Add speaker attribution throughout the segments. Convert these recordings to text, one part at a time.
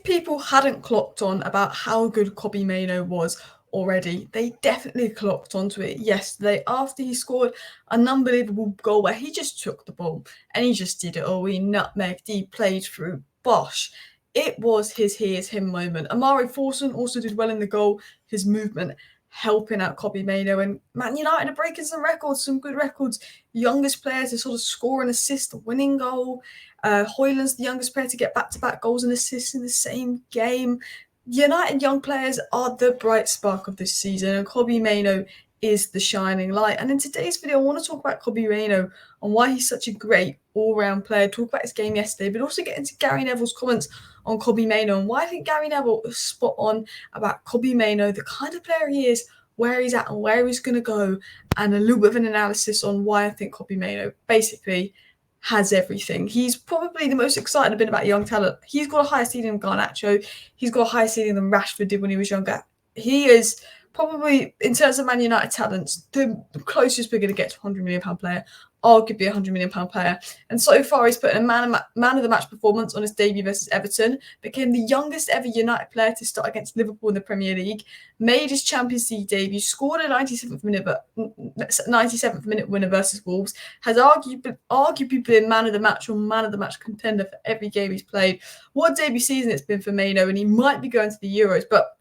Speaker 1: if people hadn't clocked on about how good Kobbie Mainoo was already, they definitely clocked onto it yesterday after he scored an unbelievable goal where he just took the ball and he just did it all. He nutmegged, he played through. Bosh. It was his he is him moment. Amari Forson also did well in the goal. His movement helping out Kobbie Mainoo, and Man United are breaking some records, some good records. Youngest player to sort of score and assist a winning goal. Hoyland's the youngest player to get back-to-back goals and assists in the same game. United young players are the bright spark of this season, and Kobbie Mainoo is the shining light. And in today's video, I want to talk about Kobbie Mainoo and why he's such a great all-round player, talk about his game yesterday, but also get into Gary Neville's comments on Kobbie Mainoo and why I think Gary Neville is spot on about Kobbie Mainoo, the kind of player he is, where he's at and where he's going to go, and a little bit of an analysis on why I think Kobbie Mainoo basically has everything. He's probably the most excited I've been about young talent. He's got a higher ceiling than Garnacho. He's got a higher ceiling than Rashford did when he was younger. He is probably, in terms of Man United talents, the closest we're going to get to £100 million player, arguably a £100 million player. And so far, he's put in a man of the match performance on his debut versus Everton, became the youngest ever United player to start against Liverpool in the Premier League, made his Champions League debut, scored a 97th minute winner versus Wolves, has arguably been man of the match or man of the match contender for every game he's played. What a debut season it's been for Mainoo, and he might be going to the Euros, but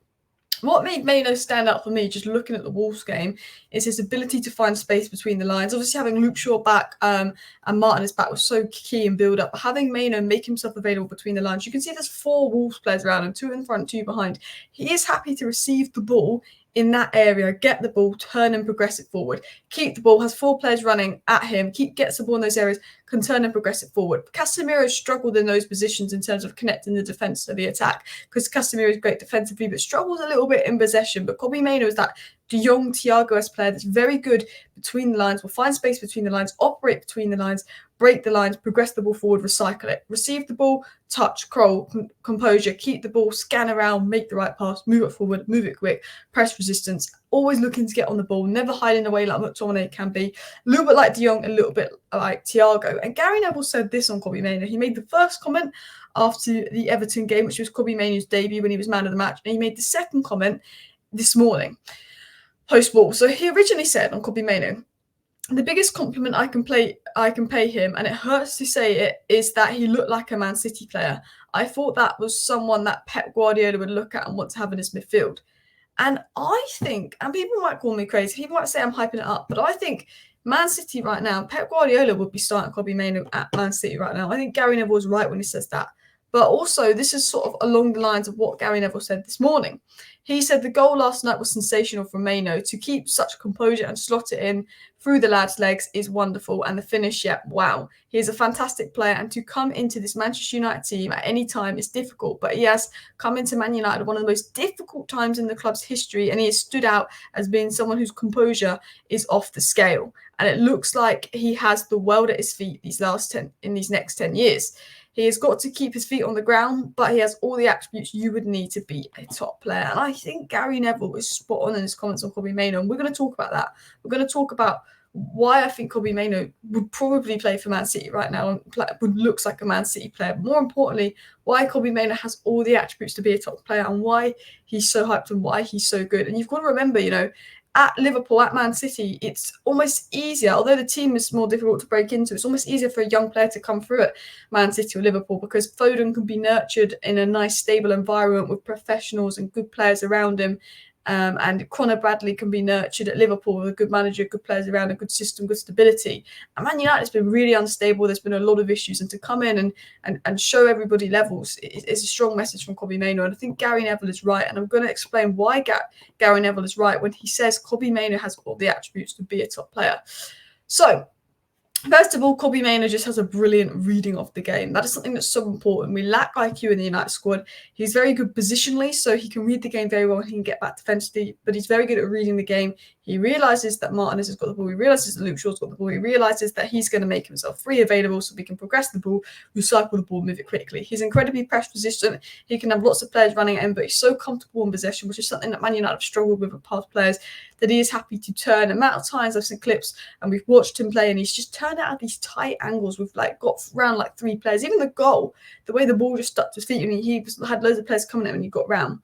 Speaker 1: what made Mainoo stand out for me, just looking at the Wolves game, is his ability to find space between the lines. Obviously, having Luke Shaw back and Martinez back was so key in build-up. Having Mainoo make himself available between the lines, you can see there's 4 Wolves players around him, 2 in front, 2 behind. He is happy to receive the ball in that area, get the ball, turn and progress it forward. Keep the ball, has 4 players running at him, gets the ball in those areas, can turn and progress it forward. Casemiro struggled in those positions in terms of connecting the defence to the attack, because Casemiro is great defensively but struggles a little bit in possession. But Kobbie Mainoo is that de Jong, Thiago-esque player that's very good between the lines, will find space between the lines, operate between the lines, break the lines, progress the ball forward, recycle it. Receive the ball, touch, crawl, composure, keep the ball, scan around, make the right pass, move it forward, move it quick, press resistance, always looking to get on the ball, never hiding away like McTominay can be. A little bit like de Jong, a little bit like Thiago. And Gary Neville said this on Kobbie Mainoo. He made the first comment after the Everton game, which was Kobbie Mainoo's debut when he was man of the match, and he made the second comment this morning, post-ball. So he originally said on Kobbie Mainoo, the biggest compliment I can pay him, and it hurts to say it, is that he looked like a Man City player. I thought that was someone that Pep Guardiola would look at and want to have in his midfield. And I think, and people might call me crazy, people might say I'm hyping it up, but I think Man City right now, Pep Guardiola would be starting Kobbie Mainoo at Man City right now. I think Gary Neville is right when he says that. But also, this is sort of along the lines of what Gary Neville said this morning. He said the goal last night was sensational from Mainoo. To keep such composure and slot it in through the lad's legs is wonderful. And the finish, yeah, wow. He is a fantastic player. And to come into this Manchester United team at any time is difficult. But he has come into Man United at one of the most difficult times in the club's history. And he has stood out as being someone whose composure is off the scale. And it looks like he has the world at his feet in these next 10 years. He has got to keep his feet on the ground, but he has all the attributes you would need to be a top player. And I think Gary Neville is spot on in his comments on Kobbie Mainoo. And we're going to talk about that. We're going to talk about why I think Kobbie Mainoo would probably play for Man City right now and looks like a Man City player. But more importantly, why Kobbie Mainoo has all the attributes to be a top player and why he's so hyped and why he's so good. And you've got to remember, at Liverpool, at Man City, it's almost easier, although the team is more difficult to break into, it's almost easier for a young player to come through at Man City or Liverpool because Foden can be nurtured in a nice, stable environment with professionals and good players around him. And Conor Bradley can be nurtured at Liverpool with a good manager, good players around, a good system, good stability. And Man United has been really unstable. There's been a lot of issues. And to come in and show everybody levels is a strong message from Kobbie Mainoo. And I think Gary Neville is right. And I'm going to explain why Gary Neville is right when he says Kobbie Mainoo has all the attributes to be a top player. So, first of all, Kobbie Mainoo just has a brilliant reading of the game. That is something that's so important. We lack IQ in the United squad. He's very good positionally, so he can read the game very well and he can get back defensively, but he's very good at reading the game. He realises that Martinez has got the ball. He realises that Luke Shaw's got the ball. He realises that he's going to make himself free available so we can progress the ball, recycle the ball, move it quickly. He's incredibly press resistant. He can have lots of players running at him, but he's so comfortable in possession, which is something that Man United have struggled with past players, that he is happy to turn. The amount of times I've seen clips and we've watched him play and he's just turned turn out of these tight angles. We've like got around like 3 players. Even the goal, the way the ball just stuck to his feet, and he had loads of players coming at him when he got round.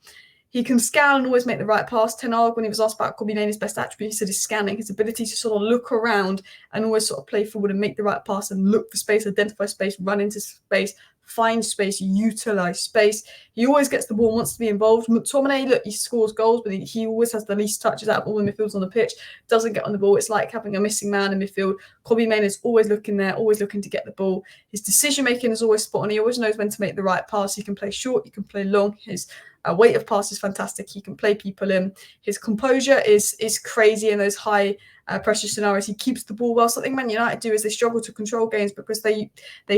Speaker 1: He can scan and always make the right pass. Ten Hag, when he was asked about Kobbie Mainoo's best attribute, he said his scanning, his ability to sort of look around and always sort of play forward and make the right pass and look for space, identify space, run into space, find space, utilise space. He always gets the ball and wants to be involved. McTominay, look, he scores goals, but he always has the least touches out of all the midfielders on the pitch, doesn't get on the ball. It's like having a missing man in midfield. Kobbie Mainoo is always looking there, always looking to get the ball. His decision-making is always spot on. He always knows when to make the right pass. He can play short, he can play long. His weight of pass is fantastic. He can play people in. His composure is crazy in those high pressure scenarios. He keeps the ball well. Something Man United do is they struggle to control games because they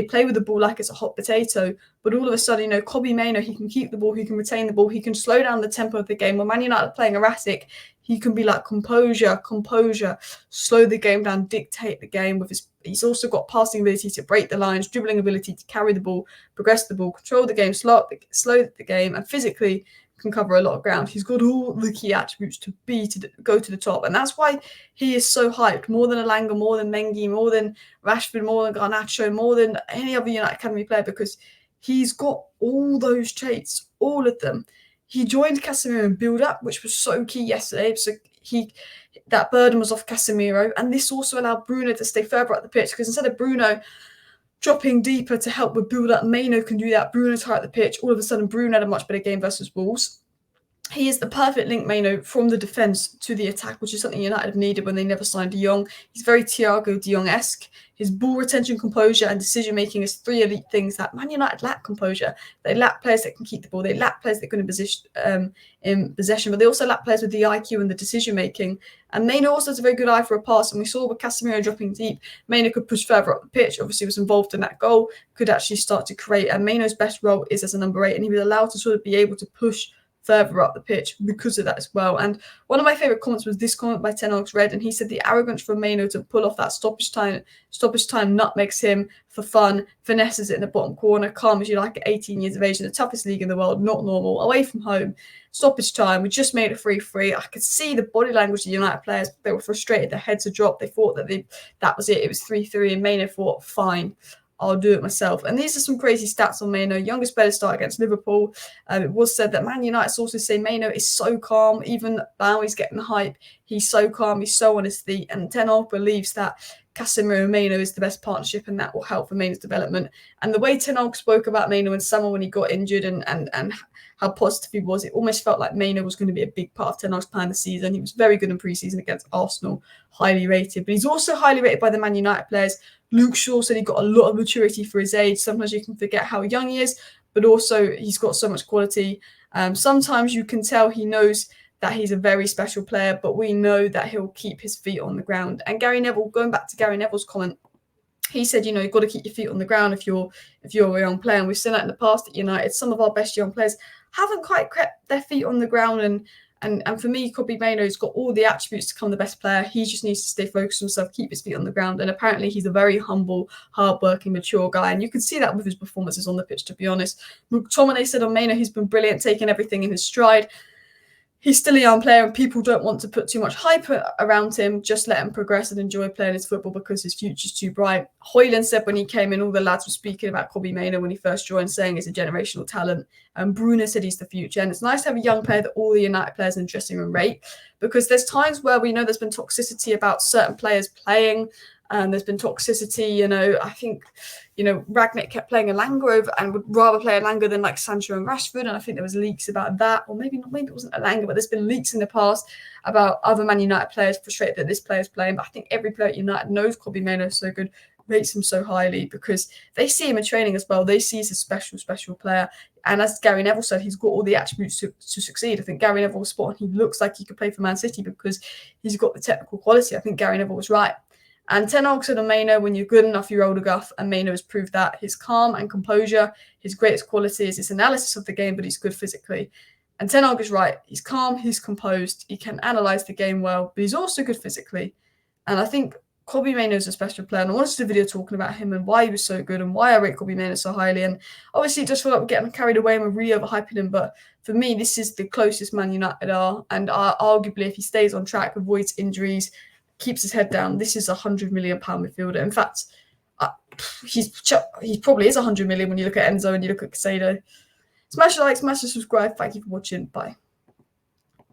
Speaker 1: play with the ball like it's a hot potato. But all of a sudden, Kobbie Mainoo, he can keep the ball, he can retain the ball, he can slow down the tempo of the game. When Man United are playing erratic, he can be like composure, slow the game down, dictate the game with his. He's also got passing ability to break the lines, dribbling ability to carry the ball, progress the ball, control the game, slow the game, and physically can cover a lot of ground. He's got all the key attributes to go to the top, and that's why he is so hyped. More than Elanga, more than Mengi, more than Rashford, more than Garnacho, more than any other United Academy player, because he's got all those traits, all of them. He joined Casemiro in build-up, which was so key yesterday. So that burden was off Casemiro, and this also allowed Bruno to stay further up the pitch, because instead of Bruno dropping deeper to help with build-up, Mainoo can do that. Bruno's high up the pitch. All of a sudden, Bruno had a much better game versus Wolves. He is the perfect link, Mainoo, from the defence to the attack, which is something United have needed when they never signed De Jong. He's very Thiago De Jong-esque. His ball retention, composure, and decision-making is 3 elite things that Man United lack composure. They lack players that can keep the ball. They lack players that can in possession, but they also lack players with the IQ and the decision-making. And Mainoo also has a very good eye for a pass, and we saw with Casemiro dropping deep, Mainoo could push further up the pitch, obviously was involved in that goal, could actually start to create. And Mainoo's best role is as a number 8, and he was allowed to sort of be able to push further up the pitch because of that as well. And one of my favourite comments was this comment by Ten Hag's Red, and he said the arrogance from Mainoo to pull off that stoppage time nutmegs him for fun, finesses it in the bottom corner, calm as you like at 18 years of age in the toughest league in the world, not normal, away from home, stoppage time, we just made it 3-3. I could see the body language of the United players. They were frustrated, their heads had dropped, they thought that was it was 3-3, and Mainoo thought, fine, I'll do it myself. And these are some crazy stats on Mainoo. Youngest player to start against Liverpool. It was said that Man United sources say Mainoo is so calm. Even now he's getting the hype. He's so calm. He's so on his feet. And Ten Hag believes that Casemiro and Mainoo is the best partnership, and that will help for Mainoo's development. And the way Ten Hag spoke about Mainoo in summer when he got injured and how positive he was, it almost felt like Mainoo was going to be a big part of Ten Hag's plan this season. He was very good in pre-season against Arsenal, highly rated. But he's also highly rated by the Man United players. Luke Shaw said he got a lot of maturity for his age. Sometimes you can forget how young he is, but also he's got so much quality. Sometimes you can tell he knows that he's a very special player, but we know that he'll keep his feet on the ground. And Gary Neville, going back to Gary Neville's comment, he said, you've got to keep your feet on the ground if you're a young player. And we've seen that in the past at United. Some of our best young players haven't quite kept their feet on the ground. And for me, Kobbie Mainoo's got all the attributes to become the best player. He just needs to stay focused on himself, keep his feet on the ground. And apparently he's a very humble, hard-working, mature guy. And you can see that with his performances on the pitch, to be honest. McTominay said on Mainoo, he's been brilliant, taking everything in his stride. He's still a young player, and people don't want to put too much hype around him. Just let him progress and enjoy playing his football because his future's too bright. Hoyland said when he came in, all the lads were speaking about Kobbie Mainoo when he first joined, saying he's a generational talent. And Bruno said he's the future. And it's nice to have a young player that all the United players in the dressing room rate, because there's times where we know there's been toxicity about certain players playing. There's been toxicity, I think, Ragnick kept playing Elanga over and would rather play Elanga than like Sancho and Rashford. And I think there was leaks about that, or maybe it wasn't Elanga, but there's been leaks in the past about other Man United players frustrated that this player's playing. But I think every player at United knows Kobbie Mainoo is so good, rates him so highly, because they see him in training as well. They see he's a special player. And as Gary Neville said, he's got all the attributes to succeed. I think Gary Neville was spot on. He looks like he could play for Man City because he's got the technical quality. I think Gary Neville was right. And Ten Hag said on Mainoo, when you're good enough, you're old enough. And Mainoo has proved that. His calm and composure, his greatest quality is his analysis of the game, but he's good physically. And Ten Hag is right. He's calm, he's composed, he can analyse the game well, but he's also good physically. And I think Kobbie Mainoo is a special player. And I wanted to do a video talking about him and why he was so good and why I rate Kobbie Mainoo so highly. And obviously, it does feel like we're getting carried away and we're really overhyping him. But for me, this is the closest Man United are. And arguably, if he stays on track, avoids injuries, keeps his head down. This is £100 million midfielder. In fact, he probably is 100 million when you look at Enzo and you look at Casado. Smash the like, smash the subscribe. Thank you for watching. Bye.